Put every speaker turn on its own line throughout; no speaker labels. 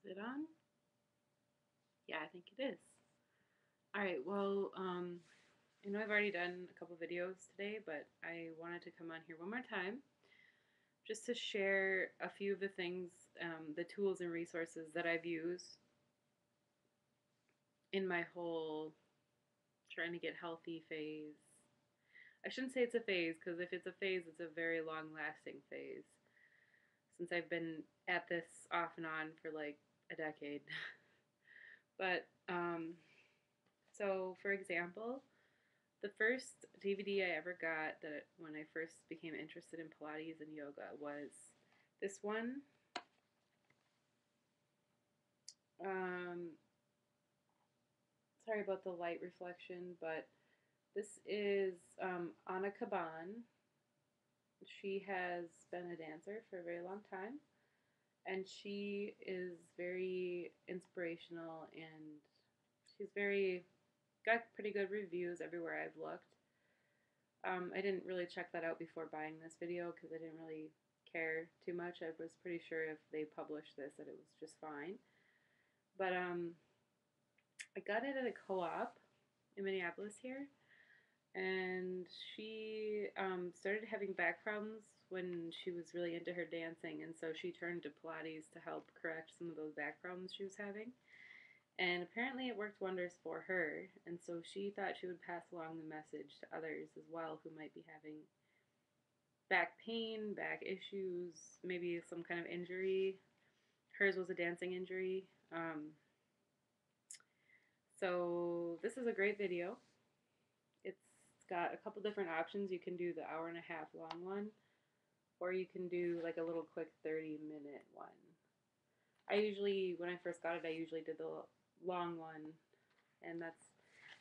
Is it on? Yeah, I think it is. All right, well, I know I've already done a couple videos today, but I wanted to come on here one more time just to share a few of the things, the tools and resources that I've used in my whole trying to get healthy phase. I shouldn't say it's a phase, because if it's a phase, it's a very long lasting phase since I've been at this off and on for like a decade. But so for example, the first DVD I ever got that when I first became interested in Pilates and yoga was this one. Um, Sorry about the light reflection, but this is Anna Kaban. She has been a dancer for a very long time, and she is very inspirational, and she's very got pretty good reviews everywhere I've looked. I didn't really check that out before buying this video because I didn't really care too much. I was pretty sure if they published this that it was just fine. But I got it at a co-op in Minneapolis here, and she started having back problems when she was really into her dancing, and so she turned to Pilates to help correct some of those back problems she was having. And apparently it worked wonders for her, and so she thought she would pass along the message to others as well who might be having back pain, back issues, maybe some kind of injury. Hers was a dancing injury. So this is a great video. It's got a couple different options. You can do the hour and a half long one, or you can do like a little quick 30-minute one. When I first got it, I usually did the long one, and that's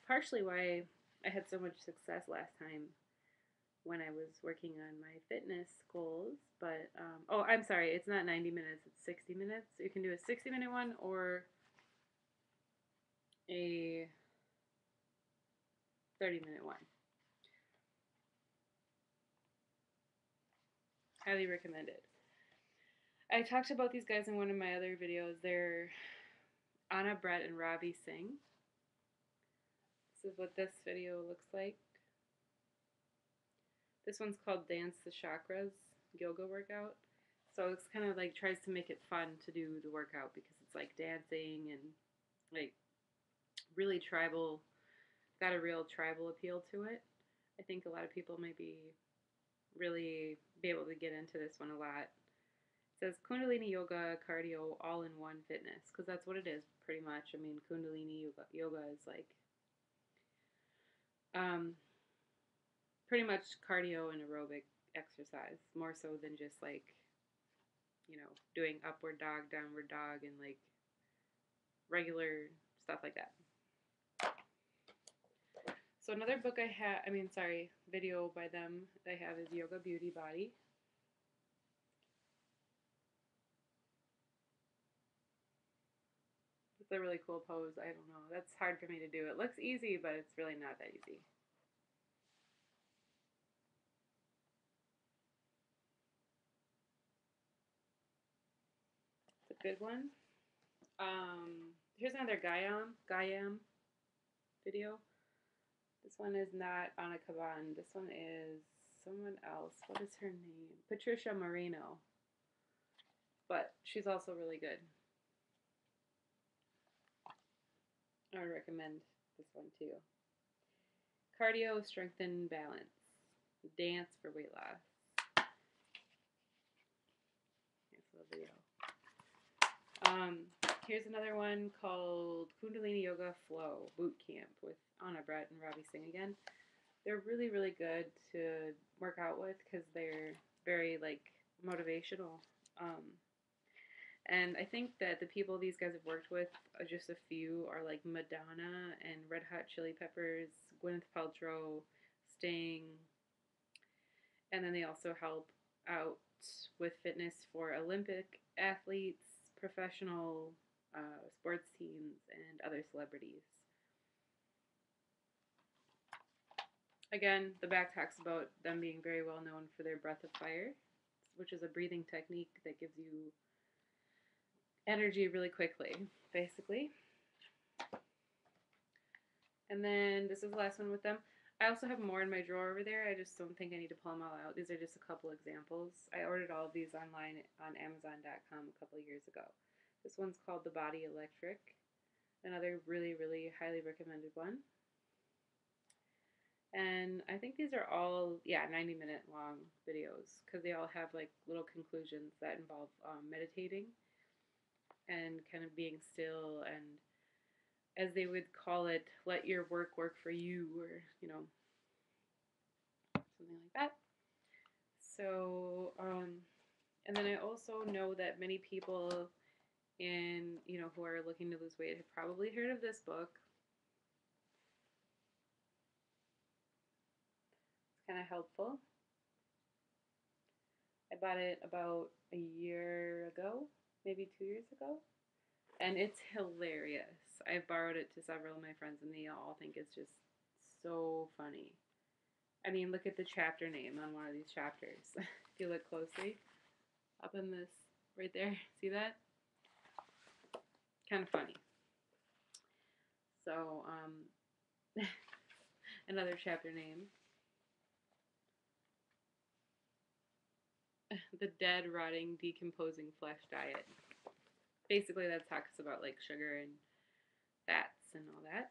partially why I had so much success last time when I was working on my fitness goals. But oh, I'm sorry, it's not 90 minutes, it's 60 minutes. You can do a 60-minute one or a 30-minute one. Highly recommended. I talked about these guys in one of my other videos. They're Anna, Brett, and Ravi Singh. This is what this video looks like. This one's called Dance the Chakras yoga workout. So it's kind of like tries to make it fun to do the workout because it's like dancing and like really tribal, got a real tribal appeal to it. I think a lot of people might really be able to get into this one a lot. It says Kundalini Yoga, cardio, all in one fitness, because that's what it is pretty much. I mean, Kundalini yoga is like pretty much cardio and aerobic exercise, more so than just like, doing upward dog, downward dog, and like regular stuff like that. So another book video by them that I have is Yoga Beauty Body. It's a really cool pose. I don't know. That's hard for me to do. It looks easy, but it's really not that easy. It's a good one. Here's another Gayam video. This one is not Anna Kaban. This one is someone else. What is her name? Patricia Moreno. But she's also really good. I would recommend this one too. Cardio, strengthen, balance. Dance for weight loss. Here's a video. Here's another one called Kundalini Yoga Flow Boot Camp with Anna, Brett, and Ravi Singh again. They're really, really good to work out with because they're very like motivational. And I think that the people these guys have worked with, just a few, are like Madonna and Red Hot Chili Peppers, Gwyneth Paltrow, Sting, and then they also help out with fitness for Olympic athletes, professional sports teams, and other celebrities. Again, the back talks about them being very well known for their breath of fire, which is a breathing technique that gives you energy really quickly, basically. And then this is the last one with them. I also have more in my drawer over there. I just don't think I need to pull them all out. These are just a couple examples. I ordered all of these online on Amazon.com a couple years ago. This one's called The Body Electric. Another really, really highly recommended one. And I think these are all, 90-minute long videos because they all have like little conclusions that involve meditating and kind of being still and, as they would call it, let your work work for you, or, something like that. So, and then I also know that many people who are looking to lose weight have probably heard of this book. It's kind of helpful. I bought it about a year ago, maybe 2 years ago, and it's hilarious. I've borrowed it to several of my friends, and they all think it's just so funny. I mean, look at the chapter name on one of these chapters. If you look closely, up in this, right there, see that? Kind of funny. So, another chapter name. The Dead, Rotting, Decomposing Flesh Diet. Basically, that talks about like sugar and fats and all that.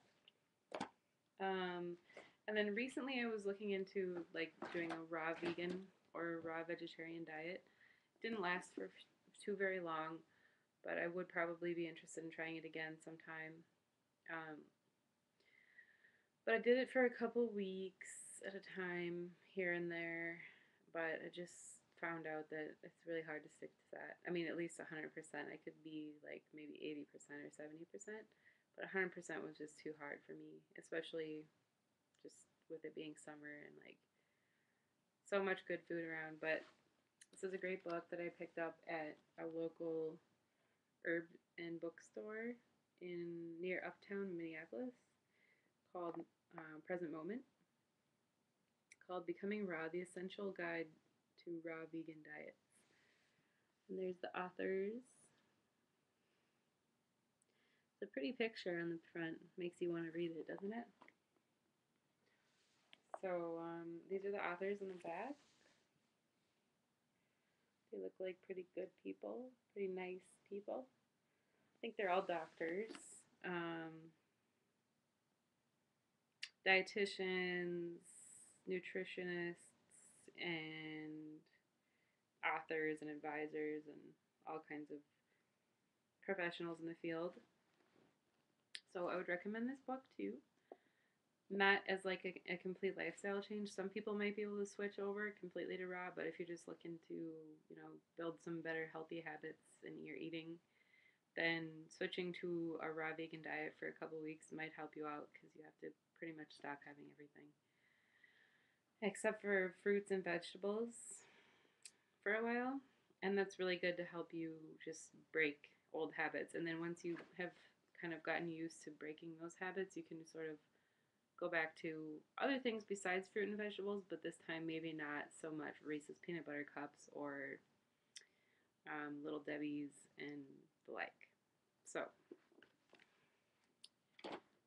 And then recently I was looking into like doing a raw vegan or raw vegetarian diet. It didn't last for too very long, but I would probably be interested in trying it again sometime. But I did it for a couple weeks at a time here and there, but I just found out that it's really hard to stick to that. I mean, at least 100%. I could be like maybe 80% or 70%, but 100% was just too hard for me, especially just with it being summer and like so much good food around. But this is a great book that I picked up at a local herb and bookstore near Uptown, Minneapolis, called Present Moment, called Becoming Raw, The Essential Guide to Raw Vegan Diets. And there's the authors. It's a pretty picture on the front. Makes you want to read it, doesn't it? So these are the authors in the back. They look like pretty good people, pretty nice people. I think they're all doctors. Dietitians, nutritionists, and authors and advisors and all kinds of professionals in the field. So I would recommend this book too. Not as like a complete lifestyle change. Some people might be able to switch over completely to raw, but if you're just looking to, build some better healthy habits in your eating, then switching to a raw vegan diet for a couple weeks might help you out because you have to pretty much stop having everything except for fruits and vegetables for a while. And that's really good to help you just break old habits. And then once you have kind of gotten used to breaking those habits, you can sort of go back to other things besides fruit and vegetables, but this time maybe not so much Reese's peanut butter cups or Little Debbie's and the like. So,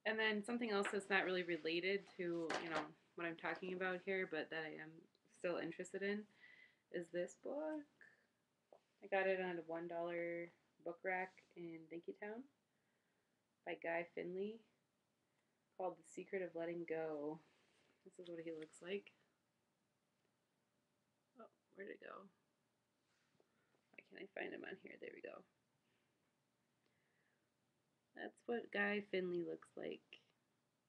and then something else that's not really related to, what I'm talking about here, but that I am still interested in is this book. I got it on a $1 book rack in Dinkytown by Guy Finley, called The Secret of Letting Go. This is what he looks like. Oh, where'd it go? Why can't I find him on here? There we go. That's what Guy Finley looks like.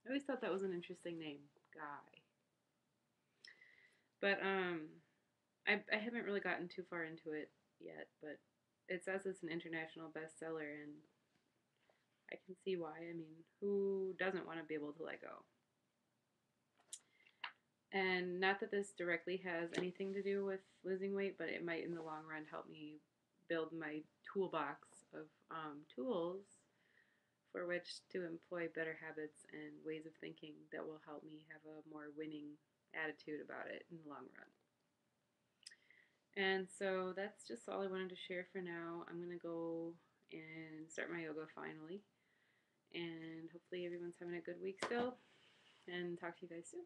I always thought that was an interesting name, Guy. But I haven't really gotten too far into it yet, but it says it's an international bestseller, and I can see why. I mean, who doesn't want to be able to let go? And not that this directly has anything to do with losing weight, but it might in the long run help me build my toolbox of tools for which to employ better habits and ways of thinking that will help me have a more winning attitude about it in the long run. And so that's just all I wanted to share for now. I'm going to go and start my yoga finally. And hopefully everyone's having a good week still. And talk to you guys soon.